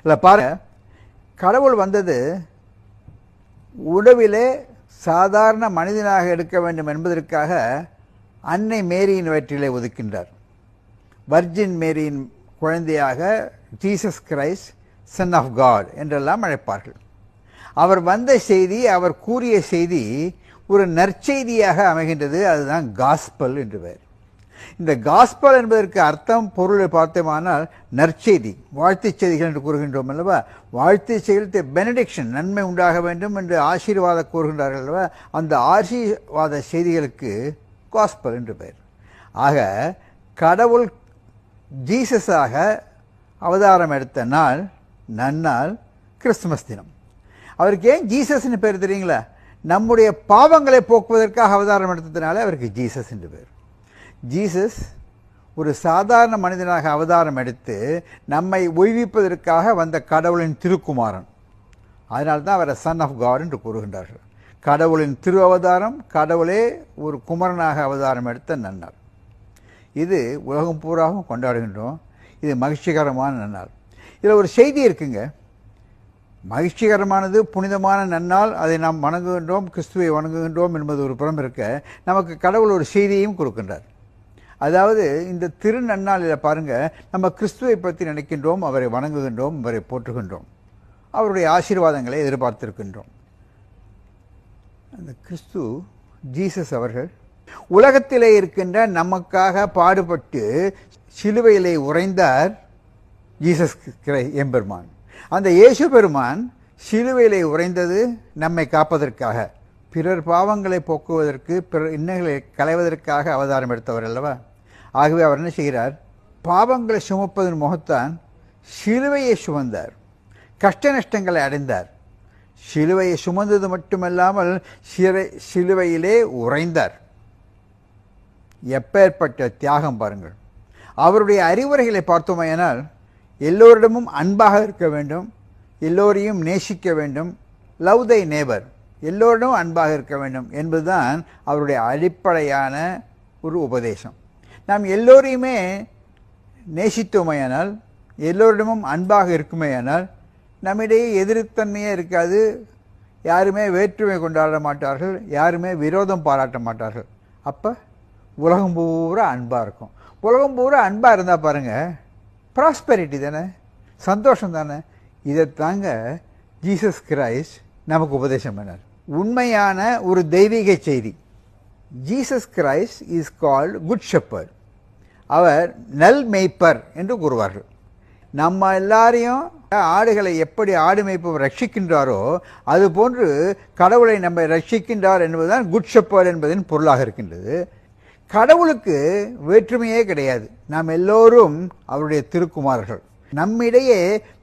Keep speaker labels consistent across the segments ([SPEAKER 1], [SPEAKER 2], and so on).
[SPEAKER 1] இல்லை பாருங்க, கடவுள் வந்தது உணவிலே சாதாரண மனிதனாக எடுக்க வேண்டும் என்பதற்காக அன்னை மேரியின் வயிற்றிலே ஒதுக்கின்றார். வர்ஜின் மேரியின் குழந்தையாக Jesus Christ son of God என்றெல்லாம் அழைப்பார்கள். அவர் வந்த செய்தி, அவர் கூறிய செய்தி ஒரு நற்செய்தியாக அமைகின்றது. அதுதான் காஸ்பல் என்று பெயர். இந்த காஸ்பல் என்பதற்கு அர்த்தம், பொருளை பார்த்தோமானால் நற்செய்தி, வாழ்த்துச் செய்திகள் என்று கூறுகின்றோம் அல்லவா. வாழ்த்துச் செய்திகள் பெனடிக்ஷன், நன்மை உண்டாக வேண்டும் என்று ஆசீர்வாதம் கூறுகின்றார்கள் அல்லவா. அந்த ஆசீர்வாத செய்திகளுக்கு காஸ்பல் என்று பெயர். ஆக கடவுள் ஜீசஸாக அவதாரம் எடுத்த நாள் நன்னாள் கிறிஸ்துமஸ் தினம். அவருக்கு ஏன் ஜீசஸ்ன்னு பேர் தெரியுங்களா? நம்முடைய பாவங்களை போக்குவதற்காக அவதாரம் எடுத்ததுனால அவருக்கு ஜீசஸ் என்று பேர். ஜீசஸ் ஒரு சாதாரண மனிதனாக அவதாரம் எடுத்து நம்மை ஒய்விப்பதற்காக வந்த கடவுளின் திருக்குமாரன். அதனால்தான் அவரை சன் ஆஃப் காட் என்று கூறுகின்றார்கள். கடவுளின் திரு அவதாரம், கடவுளே ஒரு குமரனாக அவதாரம் எடுத்த நன்னாள். இது உலகம் பூராவும் கொண்டாடுகின்றோம். இது மகிழ்ச்சிகரமான நன்னாள். இதில் ஒரு செய்தி இருக்குங்க. மகிழ்ச்சிகரமானது, புனிதமான நன்னாள், அதை நாம் வணங்குகின்றோம், கிறிஸ்துவை வணங்குகின்றோம் என்பது ஒரு புறம் இருக்க, நமக்கு கடவுள் ஒரு செய்தியையும் கொடுக்கின்றார். அதாவது இந்த திரு நன்னாளில் பாருங்க, நம்ம கிறிஸ்துவை பற்றி நினைக்கின்றோம், அவரை வணங்குகின்றோம், அவரை போற்றுகின்றோம், அவருடைய ஆசீர்வாதங்களை எதிர்பார்த்திருக்கின்றோம். அந்த கிறிஸ்து ஜீசஸ் அவர்கள் உலகத்திலே இருக்கின்ற நமக்காக பாடுபட்டு சிலுவையிலே உறைந்தார். ஜீசஸ் எம்பெருமான், அந்த இயேசு பெருமான் சிலுவையிலே உறைந்தது நம்மை காப்பதற்காக, பிறர் பாவங்களை போக்குவதற்கு, பிறர் இன்னல்களை களைவதற்காக அவதாரம் எடுத்தவர் அல்லவா. ஆகவே அவர் என்ன செய்கிறார்? பாவங்களை சுமப்பதன் முகத்தான் சிலுவையை சுமந்தார், கஷ்ட நஷ்டங்களை அடைந்தார். சிலுவையை சுமந்தது மட்டுமல்லாமல் சிலுவையிலே உறைந்தார். எப்பேற்பட்ட தியாகம் பாருங்கள். அவருடைய அறிவுரைகளை பார்த்தோமையானால், எல்லோரிடமும் அன்பாக இருக்க வேண்டும், எல்லோரையும் நேசிக்க வேண்டும், லவ் தை நேபர், எல்லோரிடம் அன்பாக இருக்க வேண்டும் என்பதுதான் அவருடைய அடிப்படையான ஒரு உபதேசம். நாம் எல்லோரையுமே நேசித்தோமையானால், எல்லோரிடமும் அன்பாக இருக்குமேயானால், நம்மிடையே எதிர்த்தன்மையே இருக்காது. யாருமே வேற்றுமை கொண்டாட மாட்டார்கள், யாருமே விரோதம் பாராட்ட மாட்டார்கள். அப்போ உலகம் பூரா அன்பாக இருக்கும். உலகம் பூரா அன்பாக இருந்தால் பாருங்கள், ப்ராஸ்பெரிட்டி தானே, சந்தோஷம் தானே. இதைத்தாங்க ஜீசஸ் கிரைஸ்ட் நமக்கு உபதேசம் பண்ணார். உண்மையான ஒரு தெய்வீக செய்தி. Jesus Christ is called good shepherd. அவர் நல் மேய்ப்பர் என்று கூறுவார்கள். நம்ம எல்லாரையும் ஆடுகளை எப்படி ஆடு மேய்ப்பவர் ரட்சிக்கின்றாரோ அதுபோன்று கடவுளை நம்ம ரட்சிக்கின்றார் என்பதுதான் குட் ஷெப்பர்ட் என்பதின் பொருளாக இருக்கின்றது. கடவுளுக்கு வேற்றுமையே கிடையாது. நாம் எல்லோரும் அவருடைய திருக்குமாரர்கள். நம்மிடையே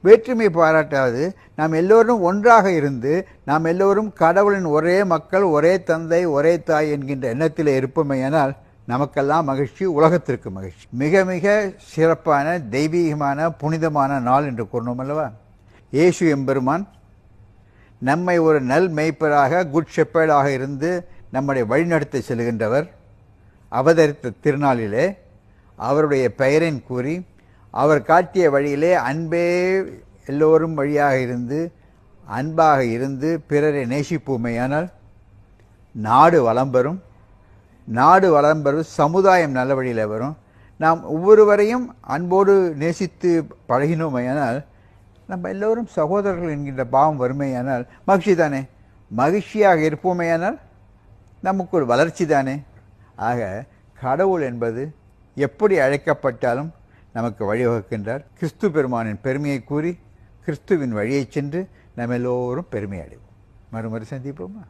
[SPEAKER 1] வேற்றுமை பாராட்டாது நாம் எல்லோரும் ஒன்றாக இருந்து நாம் எல்லோரும் கடவுளின் ஒரே மக்கள், ஒரே தந்தை, ஒரே தாய் என்கின்ற எண்ணத்தில் இருப்போமேயானால் நமக்கெல்லாம் மகிழ்ச்சி, உலகத்திற்கு மகிழ்ச்சி. மிக மிக சிறப்பான தெய்வீகமான புனிதமான நாள் என்று கூறணும் அல்லவா. இயேசு எம்பெருமான் நம்மை ஒரு நல் மேய்ப்பராக, குட் ஷெப்பர்டாக இருந்து நம்முடைய வழிநடத்தி செல்கின்றவர். அவதரித்த திருநாளிலே அவருடைய பெயரின் கூறி அவர் காட்டிய வழியிலே அன்பே எல்லோரும் வழியாக இருந்து அன்பாக இருந்து பிறரை நேசிப்போமேயானால் நாடு வளம் பெறும். நாடு வளம் பெறும், சமுதாயம் நல்ல வழியில் வரும். நாம் ஒவ்வொருவரையும் அன்போடு நேசித்து பழகினோமேயானால் நம்ம எல்லோரும் சகோதரர்கள் என்கின்ற பாவம் வறுமையானால் மகிழ்ச்சி தானே. மகிழ்ச்சியாக இருப்போமேயானால் நமக்கு ஒரு வளர்ச்சி தானே. ஆக கடவுள் என்பது எப்படி அழைக்கப்பட்டாலும் நமக்கு வழிவகுக்கின்றார். கிறிஸ்து பெருமானின் பெருமையை கூறி கிறிஸ்துவின் வழியை சென்று நம்ம எல்லோரும் பெருமை அடைவோம். மறுமுறை சந்திப்போமா?